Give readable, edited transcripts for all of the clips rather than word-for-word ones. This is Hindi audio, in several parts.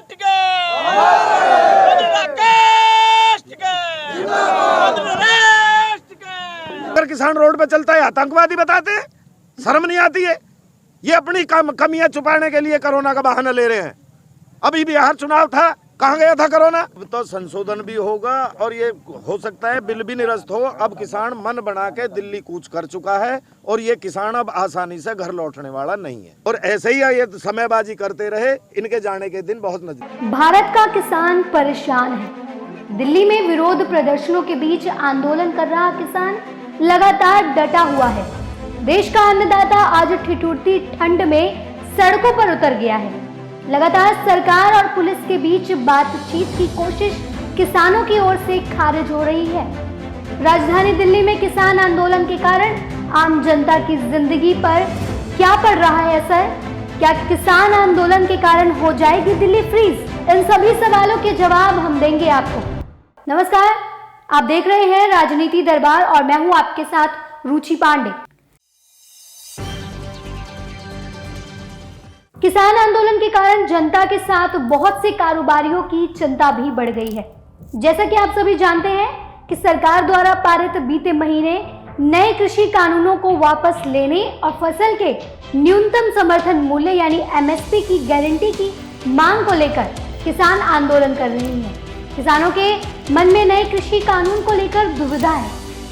राष्ट्र के, मोदी राष्ट्र के, मोदी राष्ट्र के। अगर किसान रोड पे चलता है आतंकवादी बताते हैं, शर्म नहीं आती है? ये अपनी कमियां छुपाने के लिए कोरोना का बहाना ले रहे हैं। अभी बिहार चुनाव था, कहाँ गया था कोरोना? अब तो संशोधन भी होगा और ये हो सकता है बिल भी निरस्त हो। अब किसान मन बना के दिल्ली कूच कर चुका है और ये किसान अब आसानी से घर लौटने वाला नहीं है। और ऐसे ही ये समयबाजी करते रहे, इनके जाने के दिन बहुत नजदीक। भारत का किसान परेशान है। दिल्ली में विरोध प्रदर्शनों के बीच आंदोलन कर रहा किसान लगातार डटा हुआ है। देश का अन्नदाता आज ठिठुरती ठंड में सड़कों पर उतर गया है। लगातार सरकार और पुलिस के बीच बातचीत की कोशिश किसानों की ओर से खारिज हो रही है। राजधानी दिल्ली में किसान आंदोलन के कारण आम जनता की जिंदगी पर क्या पड़ रहा है असर? क्या किसान आंदोलन के कारण हो जाएगी दिल्ली फ्रीज? इन सभी सवालों के जवाब हम देंगे आपको। नमस्कार, आप देख रहे हैं राजनीति दरबार और मैं हूं आपके साथ रुचि पांडे। किसान आंदोलन के कारण जनता के साथ बहुत से कारोबारियों की चिंता भी बढ़ गई है। जैसा कि आप सभी जानते हैं कि सरकार द्वारा पारित बीते महीने नए कृषि कानूनों को वापस लेने और फसल के न्यूनतम समर्थन मूल्य यानी एमएसपी की गारंटी की मांग को लेकर किसान आंदोलन कर रही हैं। किसानों के मन में नए कृषि कानून को लेकर दुविधा है,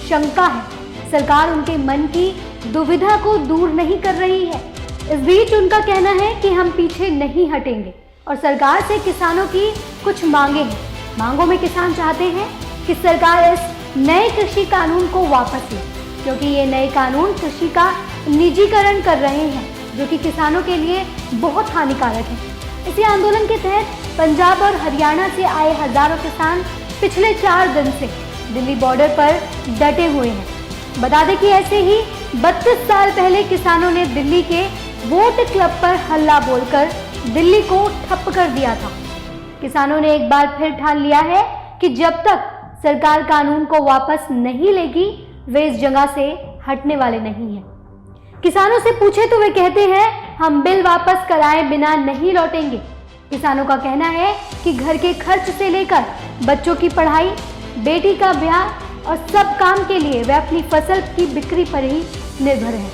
शंका है। सरकार उनके मन की दुविधा को दूर नहीं कर रही है। इस बीच उनका कहना है कि हम पीछे नहीं हटेंगे और सरकार से किसानों की कुछ मांगे हैं। मांगों में किसान चाहते हैं कि सरकार इस नए कृषि कानून को वापस ले, क्योंकि ये नए कानून कृषि का निजीकरण कर रहे हैं, जो कि किसानों के लिए बहुत हानिकारक है। इसी आंदोलन के तहत पंजाब और हरियाणा से आए हजारों किसान पिछले 4 दिन से दिल्ली बॉर्डर पर डटे हुए हैं। बता दें कि ऐसे ही 32 साल पहले किसानों ने दिल्ली के वोट क्लब पर हल्ला बोलकर दिल्ली को ठप कर दिया था। किसानों ने एक बार फिर ठान लिया है कि जब तक सरकार कानून को वापस नहीं लेगी, वे इस जगह से हटने वाले नहीं हैं। किसानों से पूछे तो वे कहते हैं, हम बिल वापस कराए बिना नहीं लौटेंगे। किसानों का कहना है कि घर के खर्च से लेकर बच्चों की पढ़ाई, बेटी का ब्याह और सब काम के लिए वे अपनी फसल की बिक्री पर ही निर्भर हैं।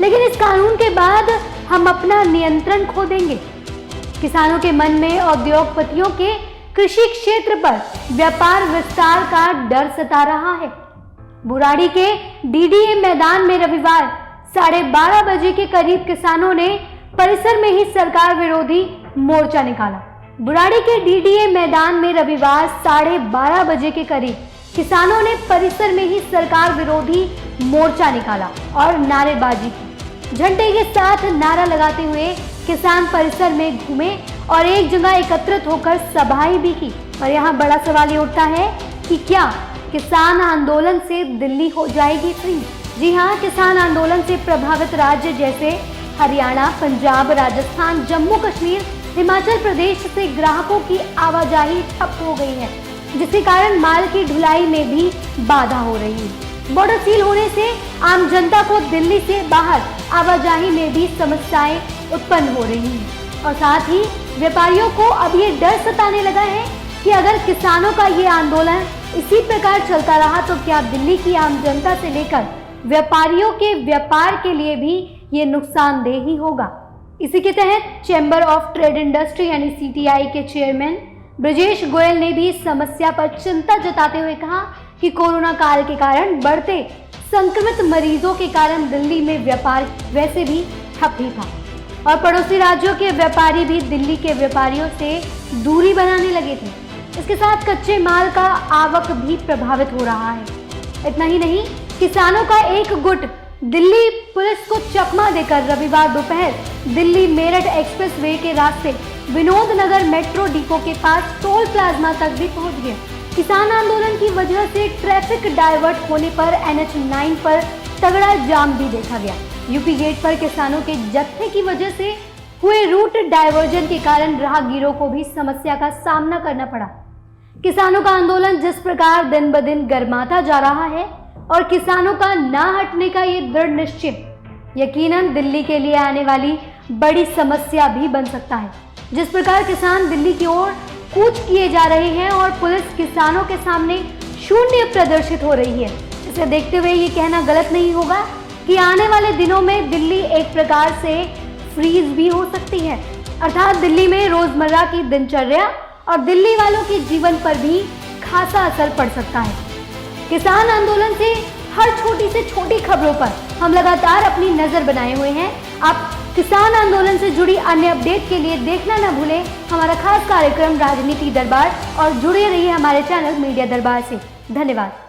लेकिन इस कानून के बाद हम अपना नियंत्रण खो देंगे। किसानों के मन में उद्योगपतियों के कृषि क्षेत्र पर व्यापार विस्तार का डर सता रहा है। बुराड़ी के डीडीए मैदान में रविवार 12:30 बजे के करीब किसानों ने परिसर में ही सरकार विरोधी मोर्चा निकाला। बुराड़ी के डीडीए मैदान में रविवार 12:30 बजे के करीब किसानों ने परिसर में ही सरकार विरोधी मोर्चा निकाला और नारेबाजी की। झंडे के साथ नारा लगाते हुए किसान परिसर में घूमे और एक जगह एकत्रित होकर सभाएं भी की। और यहाँ बड़ा सवाल ये उठता है कि क्या किसान आंदोलन से दिल्ली हो जाएगी फ्री? जी हाँ, किसान आंदोलन से प्रभावित राज्य जैसे हरियाणा, पंजाब, राजस्थान, जम्मू कश्मीर, हिमाचल प्रदेश से ग्राहकों की आवाजाही ठप हो गई है, जिसके कारण माल की ढुलाई में भी बाधा हो रही है। बॉर्डर सील होने से आम जनता को दिल्ली से बाहर आवाजाही में भी समस्याएं उत्पन्न हो रही हैं और साथ ही व्यापारियों को अब ये डर सताने लगा है कि अगर किसानों का ये आंदोलन इसी प्रकार चलता रहा तो क्या दिल्ली की आम जनता से लेकर व्यापारियों के व्यापार के लिए भी ये नुकसानदेह ही होगा। इसी के तहत चैम्बर ऑफ ट्रेड इंडस्ट्री यानी सीटीआई के चेयरमैन ब्रजेश गोयल ने भी इस समस्या पर चिंता जताते हुए कहा कि कोरोना काल के कारण बढ़ते संक्रमित मरीजों के कारण दिल्ली में व्यापार वैसे भी ठप ही था और पड़ोसी राज्यों के व्यापारी भी दिल्ली के व्यापारियों से दूरी बनाने लगे थे। इसके साथ कच्चे माल का आवक भी प्रभावित हो रहा है। इतना ही नहीं, किसानों का एक गुट दिल्ली पुलिस को चकमा देकर रविवार दोपहर दिल्ली मेरठ एक्सप्रेस वे के रास्ते विनोद नगर मेट्रो डिपो के पास टोल प्लाज्मा तक भी पहुंच गए। किसान आंदोलन की वजह से ट्रैफिक डाइवर्ट होने पर NH9 पर तगड़ा जाम भी देखा गया। यूपी गेट पर किसानों के जत्थे की वजह से हुए रूट डाइवर्जन के कारण राहगीरों को भी समस्या का सामना करना पड़ा। किसानों का आंदोलन जिस प्रकार दिन ब दिन गर्माता जा रहा है और किसानों का ना हटने का ये दृढ़ निश्चय यकीनन दिल्ली के लिए आने वाली बड़ी समस्या भी बन सकता है। जिस प्रकार किसान दिल्ली की ओर कूच किए जा रहे हैं और पुलिस किसानों के सामने शून्य प्रदर्शित हो रही है, इसे देखते हुए ये कहना गलत नहीं होगा कि आने वाले दिनों में दिल्ली एक प्रकार से फ्रीज भी हो सकती है, अर्थात दिल्ली में रोजमर्रा की दिनचर्या और दिल्ली वालों के जीवन पर भी खासा असर पड़ सकता है। किसान आंदोलन से हर छोटी से छोटी खबरों पर हम लगातार अपनी नजर बनाए हुए हैं। आप किसान आंदोलन से जुड़ी अन्य अपडेट के लिए देखना न भूलें हमारा खास कार्यक्रम राजनीति दरबार और जुड़े रहिए हमारे चैनल मीडिया दरबार से। धन्यवाद।